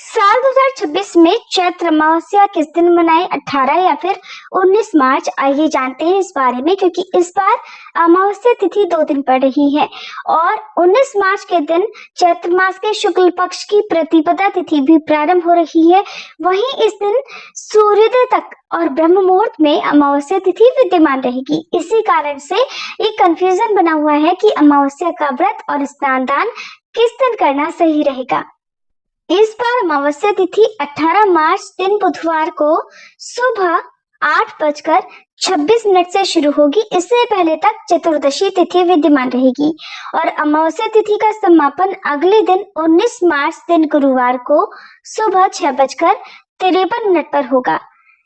साल 2026 में चैत्र अमावस्या किस दिन मनाएं, 18 या फिर 19 मार्च? आइए जानते हैं इस बारे में, क्योंकि इस बार अमावस्या तिथि 2 दिन पड़ रही है और 19 मार्च के दिन चैत्र मास के शुक्ल पक्ष की प्रतिपदा तिथि भी प्रारंभ हो रही है। वहीं इस दिन सूर्योदय तक और ब्रह्म मुहूर्त में अमावस्या तिथि विद्यमान रहेगी। इसी कारण से एक कंफ्यूजन बना हुआ है कि अमावस्या का व्रत और स्नान दान किस दिन करना सही रहेगा। इस बार अमावस्या तिथि 18 मार्च दिन बुधवार को सुबह 8:26 से शुरू होगी। इससे पहले तक चतुर्दशी तिथि विद्यमान रहेगी और अमावस्या तिथि का समापन अगले दिन 19 मार्च दिन गुरुवार को सुबह 6:53 पर होगा।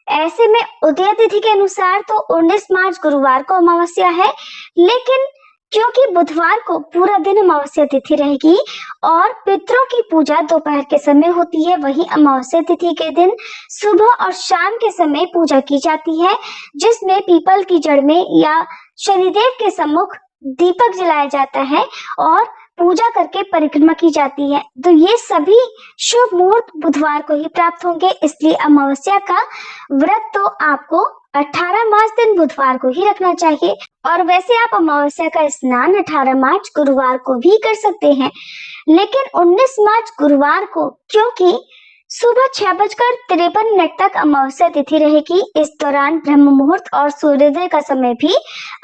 ऐसे में उदय तिथि के अनुसार तो 19 मार्च गुरुवार को अमावस्या है, लेकिन क्योंकि बुधवार को पूरा दिन अमावस्या तिथि रहेगी और पितरों की पूजा दोपहर के समय होती है, वहीं अमावस्या तिथि के दिन सुबह और शाम के समय पूजा की जाती है, जिसमें पीपल की जड़ में या शनिदेव के सम्मुख दीपक जलाया जाता है और पूजा करके परिक्रमा की जाती है। तो ये सभी शुभ मुहूर्त बुधवार को ही प्राप्त होंगे, इसलिए अमावस्या का व्रत तो आपको 18 मार्च दिन बुधवार को ही रखना चाहिए। और वैसे आप अमावस्या का स्नान 18 मार्च गुरुवार को भी कर सकते हैं, लेकिन 19 मार्च गुरुवार को क्योंकि सुबह 6:53 तक अमावस्या तिथि रहेगी, इस दौरान ब्रह्म मुहूर्त और सूर्योदय का समय भी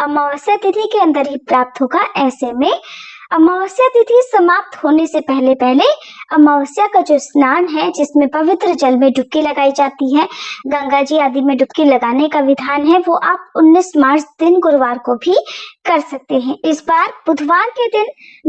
अमावस्या तिथि के अंदर ही प्राप्त होगा। ऐसे में अमावस्या तिथि समाप्त होने से पहले पहले अमावस्या का जो स्नान है, जिसमें पवित्र जल में डुबकी लगाई जाती है, गंगा जी आदि में डुबकी लगाने का विधान है, वो आप 19 मार्च दिन गुरुवार को भी कर सकते हैं। इस बार बुधवार के दिन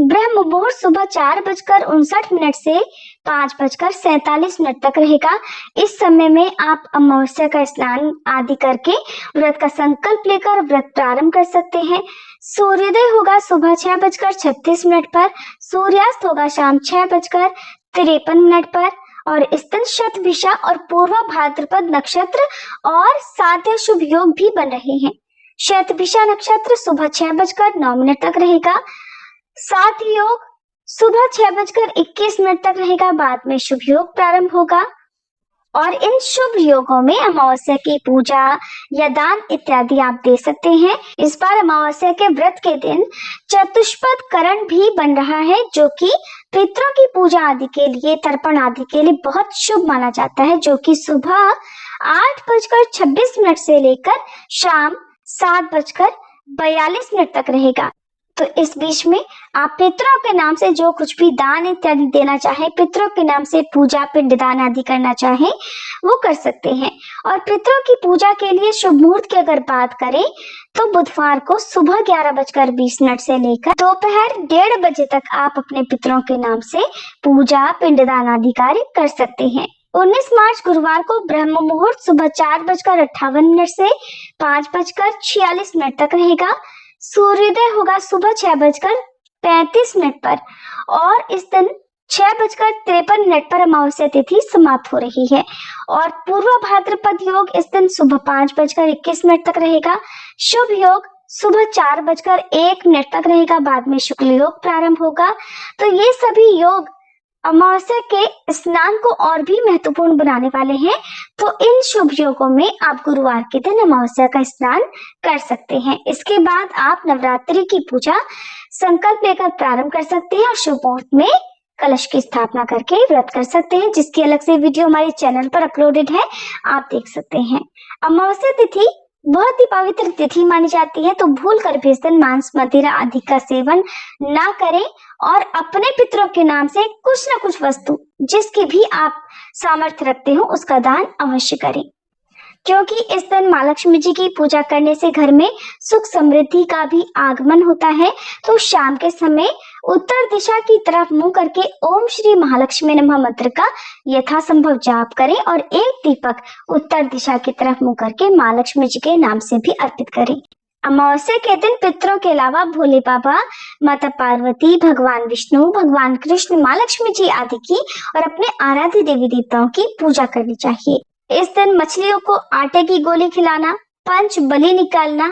ब्रह्म मुहूर्त सुबह 4:59 से 5:47 तक रहेगा। इस समय में आप अमावस्या का स्नान आदि करके व्रत का संकल्प लेकर व्रत प्रारंभ कर सकते हैं। सूर्योदय होगा सुबह 6:36 पर, सूर्यास्त होगा शाम 6:53 पर और इस दिन शतभिषा और पूर्व भाद्रपद नक्षत्र और साध्य शुभ योग भी बन रहे हैं। शतभिषा नक्षत्र सुबह 6:09 तक रहेगा, साध्य योग सुबह 6:21 तक रहेगा, बाद में शुभ योग प्रारंभ होगा और इन शुभ योगों में अमावस्या की पूजा या दान इत्यादि आप दे सकते हैं। इस बार अमावस्या के व्रत के दिन चतुष्पद करण भी बन रहा है, जो कि पितरों की पूजा आदि के लिए, तर्पण आदि के लिए बहुत शुभ माना जाता है, जो कि सुबह 8:26 से लेकर शाम 7:42 तक रहेगा। तो इस बीच में आप पितरों के नाम से जो कुछ भी दान इत्यादि देना चाहे, पितरों के नाम से पूजा पिंडदान आदि करना चाहे, वो कर सकते हैं। और पितरों की पूजा के लिए शुभ मुहूर्त की अगर बात करें तो बुधवार को सुबह 11:20 से लेकर दोपहर 1:30 बजे तक आप अपने पितरों के नाम से पूजा पिंडदान आदि कार्य कर सकते हैं। 19 मार्च गुरुवार को ब्रह्म मुहूर्त सुबह 4:58 से 5:46 तक रहेगा। सूर्योदय होगा सुबह 6:35 पर और इस दिन 6:53 पर अमावस्या तिथि समाप्त हो रही है और पूर्व भाद्रपद योग इस दिन सुबह 5:21 तक रहेगा। शुभ योग सुबह 4:01 तक रहेगा, बाद में शुक्ल योग प्रारंभ होगा। तो ये सभी योग अमावस्या के स्नान को और भी महत्वपूर्ण बनाने वाले हैं। तो इन शुभ योगों में आप गुरुवार के दिन अमावस्या का स्नान कर सकते हैं। इसके बाद आप नवरात्रि की पूजा संकल्प लेकर प्रारंभ कर सकते हैं और शुभ मुहूर्त में कलश की स्थापना करके व्रत कर सकते हैं, जिसकी अलग से वीडियो हमारे चैनल पर अपलोडेड है, आप देख सकते हैं। अमावस्या तिथि बहुत ही पवित्र तिथि मानी जाती है, तो भूल कर भी इस दिन मांस मदिरा आदि का सेवन ना करें और अपने पितरों के नाम से कुछ न कुछ वस्तु, जिसकी भी आप सामर्थ्य रखते हो, उसका दान अवश्य करें, क्योंकि इस दिन माँ लक्ष्मी जी की पूजा करने से घर में सुख समृद्धि का भी आगमन होता है। तो शाम के समय उत्तर दिशा की तरफ मुंह करके ओम श्री महालक्ष्मी नमः मंत्र का यथासंभव जाप करें और एक दीपक उत्तर दिशा की तरफ मुंह करके माँ लक्ष्मी जी के नाम से भी अर्पित करें। अमावस्या के दिन पितरों के अलावा भोले बाबा, माता पार्वती, भगवान विष्णु, भगवान कृष्ण, माँ लक्ष्मी जी आदि की और अपने आराध्य देवी देवताओं की पूजा करनी चाहिए। इस दिन मछलियों को आटे की गोली खिलाना, पंच बलि निकालना,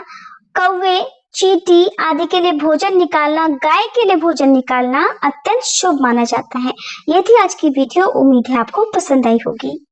कौवे, चींटी आदि के लिए भोजन निकालना, गाय के लिए भोजन निकालना अत्यंत शुभ माना जाता है। ये थी आज की वीडियो। उम्मीद है आपको पसंद आई होगी।